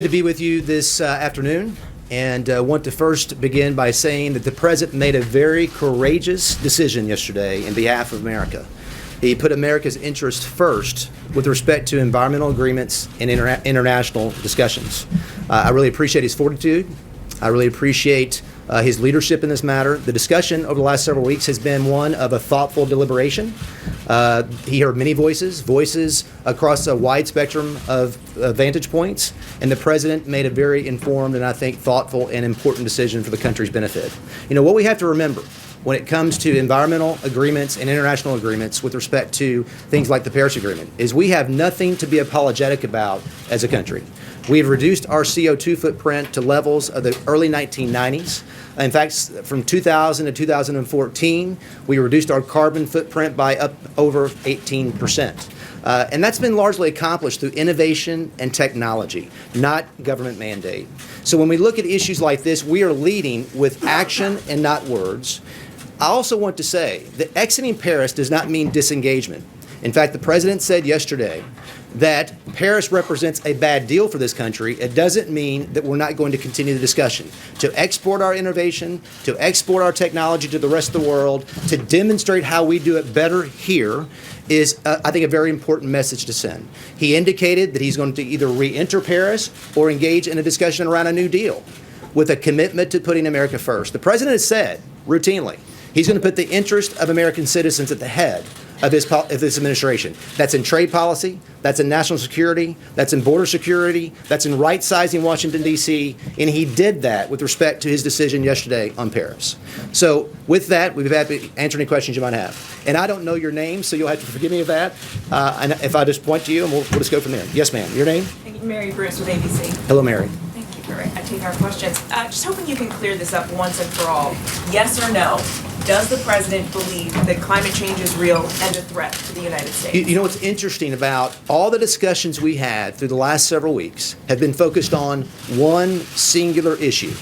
To be with you this afternoon, and want to first begin by saying that the President made a very courageous decision yesterday in behalf of America. He put America's interest first with respect to environmental agreements and international discussions. I really appreciate his fortitude. I really appreciate his leadership in this matter. The discussion over the last several weeks has been one of a thoughtful deliberation. He heard many voices across a wide spectrum of vantage points, and the President made a very informed and I think thoughtful and important decision for the country's benefit. You know, what we have to remember when it comes to environmental agreements and international agreements with respect to things like the Paris Agreement is we have nothing to be apologetic about as a country. We have reduced our CO2 footprint to levels of the early 1990s. In fact, from 2000 to 2014, we reduced our carbon footprint by up over 18%. And that's been largely accomplished through innovation and technology, not government mandate. So when we look at issues like this, we are leading with action and not words. I also want to say that exiting Paris does not mean disengagement. In fact, the President said yesterday that Paris represents a bad deal for this country. It doesn't mean that we're not going to continue the discussion. To export our innovation, to export our technology to the rest of the world, to demonstrate how we do it better here is, I think, a very important message to send. He indicated that he's going to either re-enter Paris or engage in a discussion around a new deal with a commitment to putting America first. The President has said routinely he's going to put the interest of American citizens at the head of this administration. That's in trade policy, that's in national security, that's in border security, that's in right-sizing Washington, D.C., and he did that with respect to his decision yesterday on Paris. So with that, we'd be happy to answer any questions you might have. And I don't know your name, so you'll have to forgive me of that. And if I just point to you, and we'll just go from there. Yes, ma'am. Your name? Mary Bruce with ABC. Hello, Mary. Thank you for taking our questions. Just hoping you can clear this up once and for all. Yes or no? Does the President believe that climate change is real and a threat to the United States? You know what's interesting about all the discussions we had through the last several weeks have been focused on one singular issue.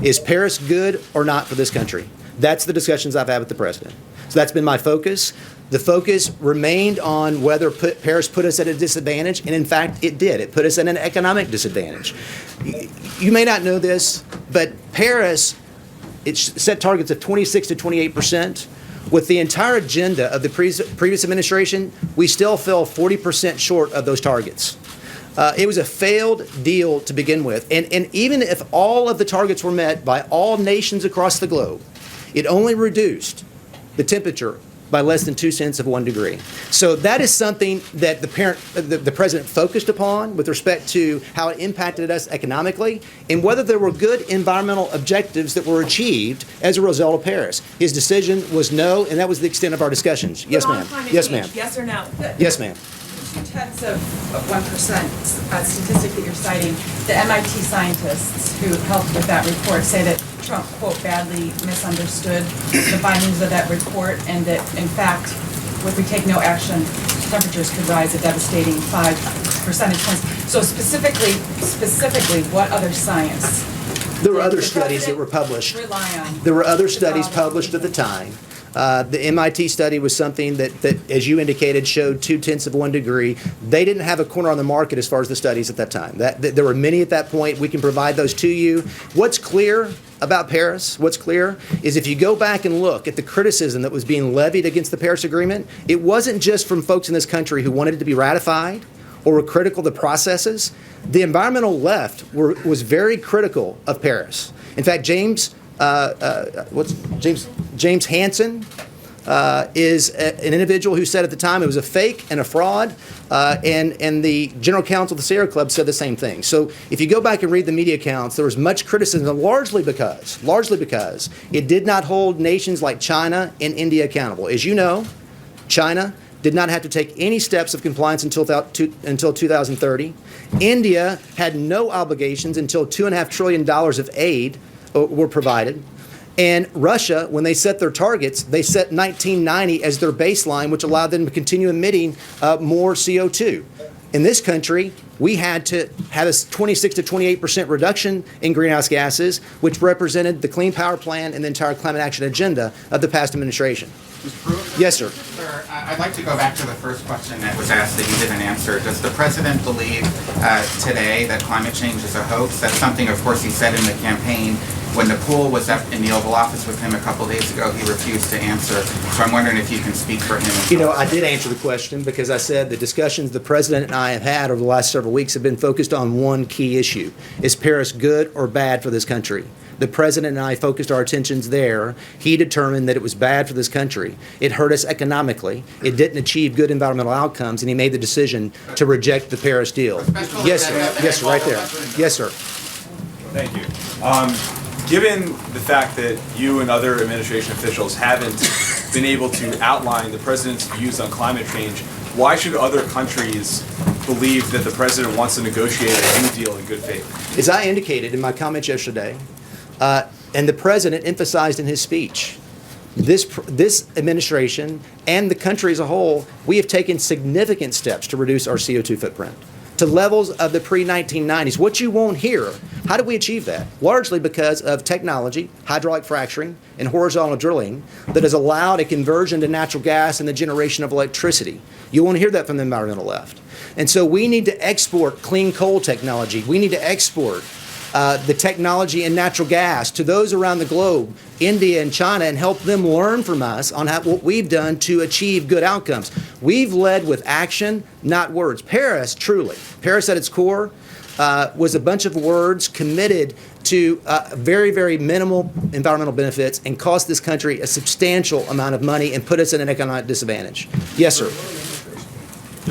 Is Paris good or not for this country? That's the discussions I've had with the President. So that's been my focus. The focus remained on whether Paris put us at a disadvantage, and in fact, it did. It put us at an economic disadvantage. You may not know this, but Paris, it set targets of 26 to 28%. With the entire agenda of the previous administration, we still fell 40% short of those targets. It was a failed deal to begin with. And even if all of the targets were met by all nations across the globe, it only reduced the temperature by less than 0.2 of 1 degree. So that is something that the President focused upon with respect to how it impacted us economically and whether there were good environmental objectives that were achieved as a result of Paris. His decision was no, and that was the extent of our discussions. Yes, ma'am. Yes, ma'am. Yes or no? Yes, ma'am. 0.2% of 1% statistic that you're citing, the MIT scientists who helped with that report say that Trump, quote, badly misunderstood the findings of that report, and that, in fact, if we take no action, temperatures could rise a devastating 5 percentage points. So specifically, what other science? There were other studies that were published. There were other studies published at the time. The MIT study was something that, as you indicated, showed 0.2 of 1 degree. They didn't have a corner on the market as far as the studies at that time. There were many at that point. We can provide those to you. What's clear about Paris, what's clear, is if you go back and look at the criticism that was being levied against the Paris Agreement, it wasn't just from folks in this country who wanted it to be ratified or were critical of the processes. The environmental left was very critical of Paris. In fact, James Hansen is an individual who said at the time it was a fake and a fraud, and the General Counsel of the Sierra Club said the same thing. So if you go back and read the media accounts, there was much criticism, largely because it did not hold nations like China and India accountable. As you know, China did not have to take any steps of compliance until 2030. India had no obligations until $2.5 trillion of aid were provided. And Russia, when they set their targets, they set 1990 as their baseline, which allowed them to continue emitting more CO2. In this country, we had to have a 26 to 28% reduction in greenhouse gases, which represented the Clean Power Plan and the entire climate action agenda of the past administration. Mr. Pruitt? Yes, sir. Sir, I'd like to go back to the first question that was asked that you didn't answer. Does the president believe today that climate change is a hoax? That's something, of course, he said in the campaign. When the pool was up in the Oval Office with him a couple days ago, he refused to answer. So I'm wondering if you can speak for him. You know, I did answer the question because I said the discussions the president and I have had over the last several weeks have been focused on one key issue. Is Paris good or bad for this country? The president and I focused our attentions there. He determined that it was bad for this country. It hurt us economically. It didn't achieve good environmental outcomes, and he made the decision to reject the Paris deal. Yes, sir. Yes, sir. Right there. Yes, sir. Thank you. Given the fact that you and other administration officials haven't been able to outline the president's views on climate change, why should other countries believe that the president wants to negotiate a new deal in good faith? As I indicated in my comments yesterday, and the president emphasized in his speech, this administration and the country as a whole, we have taken significant steps to reduce our CO2 footprint to levels of the pre-1990s. What you won't hear, how did we achieve that? Largely because of technology, hydraulic fracturing, and horizontal drilling that has allowed a conversion to natural gas and the generation of electricity. You won't hear that from the environmental left. And so we need to export clean coal technology. We need to export the technology in natural gas to those around the globe, India and China, and help them learn from us on what we've done to achieve good outcomes. We've led with action, not words. Paris at its core was a bunch of words committed to very, very minimal environmental benefits and cost this country a substantial amount of money and put us at an economic disadvantage. Yes, sir.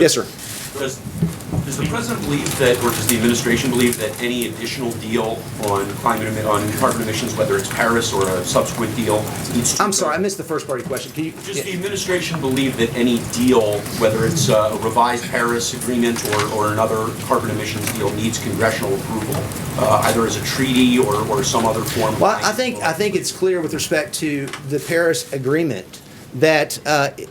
Yes, sir. Does the president believe that, or does the administration believe that any additional deal on carbon emissions, whether it's Paris or a subsequent deal, needs to? I'm sorry, I missed the first part of your question. Can you? Does the administration believe that any deal, whether it's a revised Paris agreement or another carbon emissions deal, needs congressional approval, either as a treaty or some other form? Well, I think it's clear with respect to the Paris Agreement that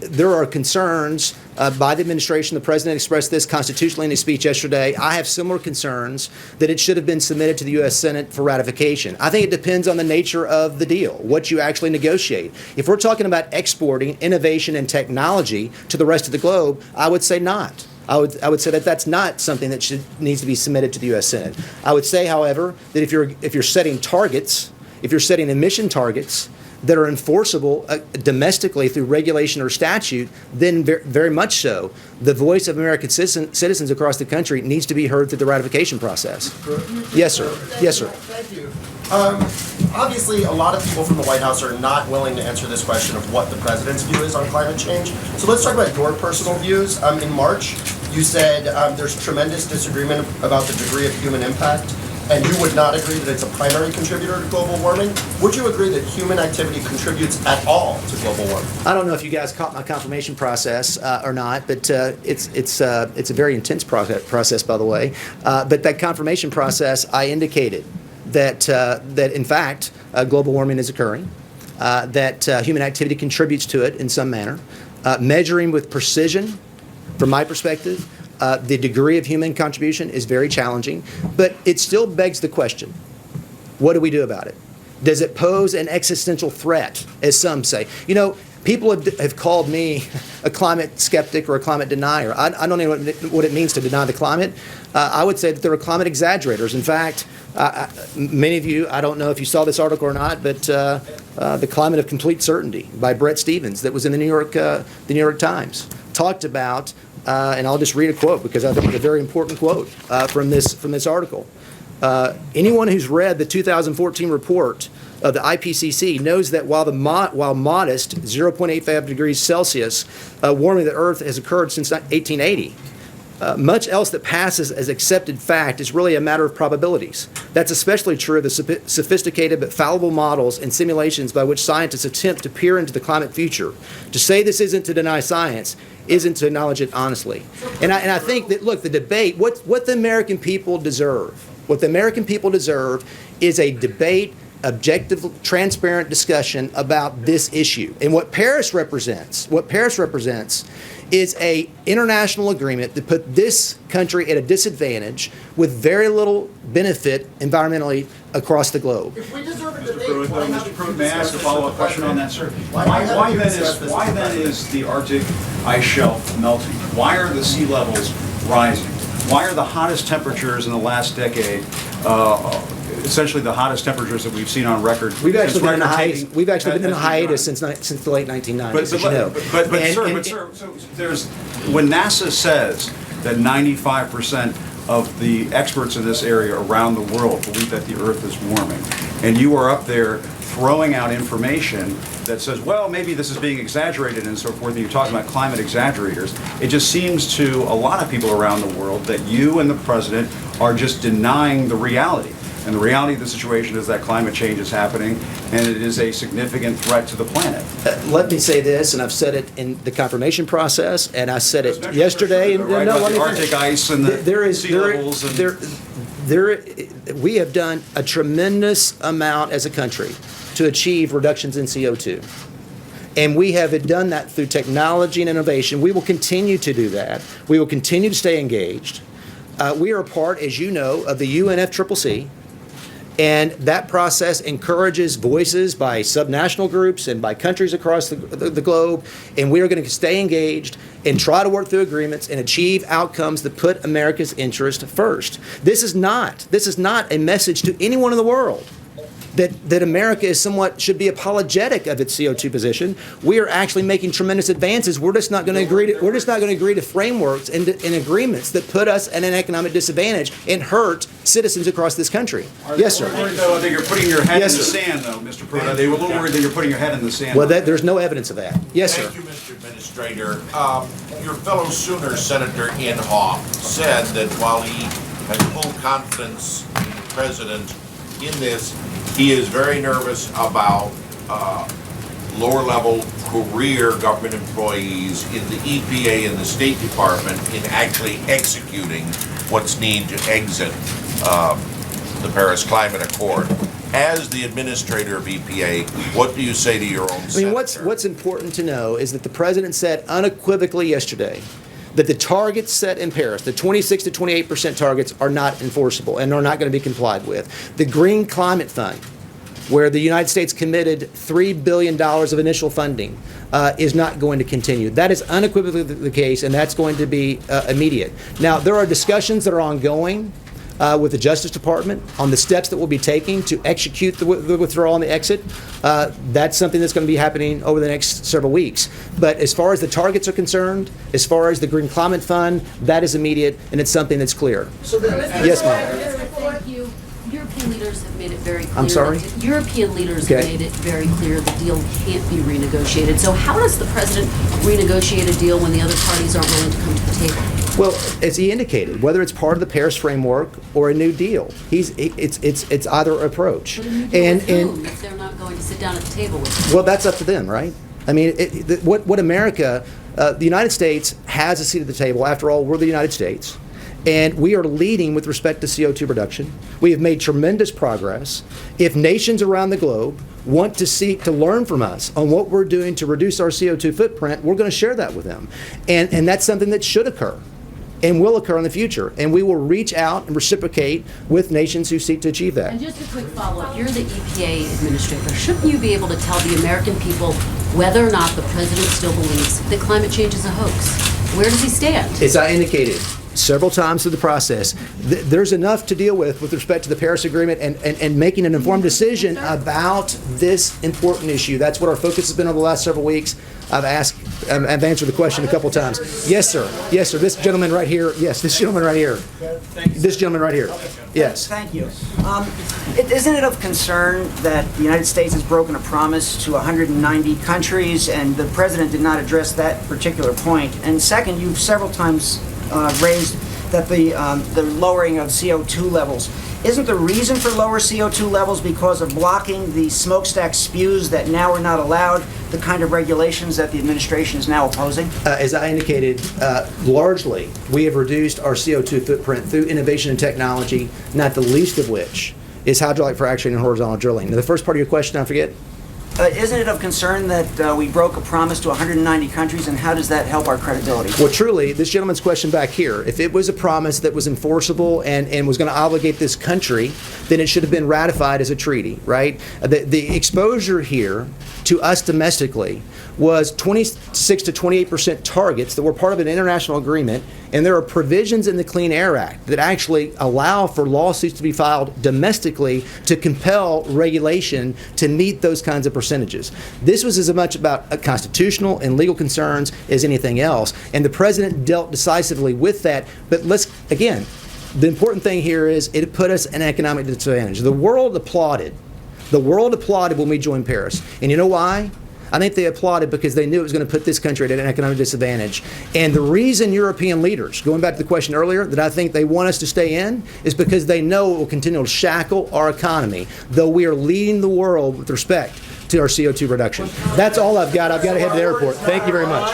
there are concerns by the administration. The president expressed this constitutionally in his speech yesterday. I have similar concerns that it should have been submitted to the U.S. Senate for ratification. I think it depends on the nature of the deal, what you actually negotiate. If we're talking about exporting innovation and technology to the rest of the globe, I would say not. I would say that that's not something that needs to be submitted to the U.S. Senate. I would say, however, that if you're setting targets, if you're setting emission targets that are enforceable domestically through regulation or statute, then very much so, the voice of American citizens across the country needs to be heard through the ratification process. Yes, sir. Yes, sir. Thank you. Obviously, a lot of people from the White House are not willing to answer this question of what the president's view is on climate change. So let's talk about your personal views. In March, you said there's tremendous disagreement about the degree of human impact, and you would not agree that it's a primary contributor to global warming. Would you agree that human activity contributes at all to global warming? I don't know if you guys caught my confirmation process or not, but it's a very intense process, by the way. But that confirmation process, I indicated that in fact global warming is occurring, that human activity contributes to it in some manner. Measuring with precision, from my perspective, the degree of human contribution is very challenging, but it still begs the question, what do we do about it? Does it pose an existential threat, as some say? You know, people have called me a climate skeptic or a climate denier. I don't know what it means to deny the climate. I would say that there are climate exaggerators. In fact, many of you, I don't know if you saw this article or not, but The Climate of Complete Certainty by Bret Stephens that was in the New York Times talked about, and I'll just read a quote because I think it's a very important quote from this article. Anyone who's read the 2014 report of the IPCC knows that while modest 0.85 degrees Celsius warming of the Earth has occurred since 1880, much else that passes as accepted fact is really a matter of probabilities. That's especially true of the sophisticated but fallible models and simulations by which scientists attempt to peer into the climate future. To say this isn't to deny science isn't to acknowledge it honestly. And I think that, look, the debate, what the American people deserve is a debate objective, transparent discussion about this issue. And what Paris represents is a international agreement that put this country at a disadvantage with very little benefit environmentally across the globe. If we deserve a Mr. debate, Pruitt, why though, haven't Mr. you Pruitt, may I ask a discussed follow-up this question on that, President? sir? Why haven't you discussed this Why with the then President? is the Arctic ice shelf melting? Why are the sea levels rising? Why are the hottest temperatures in the last decade, essentially the hottest temperatures that we've seen on record? We've actually since been in a record hiatus. taking We've actually been in a has hiatus begun? since the late 1990s, But, as you know. sir, so there's, when NASA says that 95% of the experts in this area around the world believe that the Earth is warming, and you are up there throwing out information that says, well, maybe this is being exaggerated and so forth, and you're talking about climate exaggerators, it just seems to a lot of people around the world that you and the president are just denying the reality. And the reality of the situation is that climate change is happening, and it is a significant threat to the planet. Let me say this, and I've said it in the confirmation process, and I said it yesterday. And Right, no, about let the me Arctic finish. ice and the sea levels and... We have done a tremendous amount as a country to achieve reductions in CO2. And we have done that through technology and innovation. We will continue to do that. We will continue to stay engaged. We are a part, as you know, of the UNFCCC. And that process encourages voices by subnational groups and by countries across the globe. And we are going to stay engaged and try to work through agreements and achieve outcomes that put America's interest first. This is not a message to anyone in the world that America is should be apologetic of its CO2 position. We are actually making tremendous advances. We're just not going to agree to frameworks and agreements that put us at an economic disadvantage and hurt citizens across this country. Yes, sir. Are they worried, though, that you're putting your head Yes, in the sir. sand, though, Mr. Pruitt? Are they a little worried that you're putting your head in the sand? Well, there's no evidence of that. Yes, sir. Thank you, Mr. Administrator. Your fellow Sooner Senator Inhofe said that while he has full confidence in the president in this, he is very nervous about lower-level career government employees in the EPA and the State Department in actually executing what's needed to exit the Paris Climate Accord. As the administrator of EPA, what do you say to your own senator? What's important to know is that the president said unequivocally yesterday that the targets set in Paris, the 26 to 28% targets, are not enforceable and are not going to be complied with. The Green Climate Fund, where the United States committed $3 billion of initial funding, is not going to continue. That is unequivocally the case, and that's going to be immediate. Now, there are discussions that are ongoing with the Justice Department on the steps that we'll be taking to execute the withdrawal and the exit. That's something that's going to be happening over the next several weeks. But as far as the targets are concerned, as far as the Green Climate Fund, that is immediate, and it's something that's clear. Yes, ma'am. Thank you. European leaders have made it very clear. I'm sorry? European leaders Okay. have made it very clear the deal can't be renegotiated. So how does the president renegotiate a deal when the other parties aren't willing to come to the table? Well, as he indicated, whether it's part of the Paris framework or a new deal, it's either approach. But a new deal with whom if they're not going to sit down at the table with them? Well, that's up to them, right? I mean, what America, the United States has a seat at the table. After all, we're the United States. And we are leading with respect to CO2 reduction. We have made tremendous progress. If nations around the globe want to seek to learn from us on what we're doing to reduce our CO2 footprint, we're going to share that with them. And that's something that should occur and will occur in the future. And we will reach out and reciprocate with nations who seek to achieve that. And just a quick follow-up. You're the EPA administrator. Shouldn't you be able to tell the American people whether or not the president still believes that climate change is a hoax? Where does he stand? As I indicated several times through the process, there's enough to deal with respect to the Paris Agreement and making an informed decision about this important issue. That's what our focus has been over the last several weeks. I've answered the question a couple times. Yes, sir. Yes, sir. This gentleman right here. Yes, this gentleman right here. This gentleman right here. Yes. Thank you. Isn't it of concern that the United States has broken a promise to 190 countries, and the president did not address that particular point? And second, you've several times raised that the lowering of CO2 levels. Isn't the reason for lower CO2 levels because of blocking the smokestack spews that now are not allowed, the kind of regulations that the administration is now opposing? As I indicated, largely we have reduced our CO2 footprint through innovation and technology, not the least of which is hydraulic fracturing and horizontal drilling. Now, the first part of your question, I forget? Isn't it of concern that we broke a promise to 190 countries, and how does that help our credibility? Well, truly, this gentleman's question back here, if it was a promise that was enforceable and was going to obligate this country, then it should have been ratified as a treaty, right? The exposure here to us domestically was 26 to 28% targets that were part of an international agreement, and there are provisions in the Clean Air Act that actually allow for lawsuits to be filed domestically to compel regulation to meet those kinds of percentages. This was as much about constitutional and legal concerns as anything else, and the president dealt decisively with that. But again, the important thing here is it put us in economic disadvantage. The world applauded. The world applauded when we joined Paris. And you know why? I think they applauded because they knew it was going to put this country at an economic disadvantage. And the reason European leaders, going back to the question earlier, that I think they want us to stay in is because they know it will continue to shackle our economy, though we are leading the world with respect to our CO2 reduction. That's all I've got. I've got to head to the airport. Thank you very much.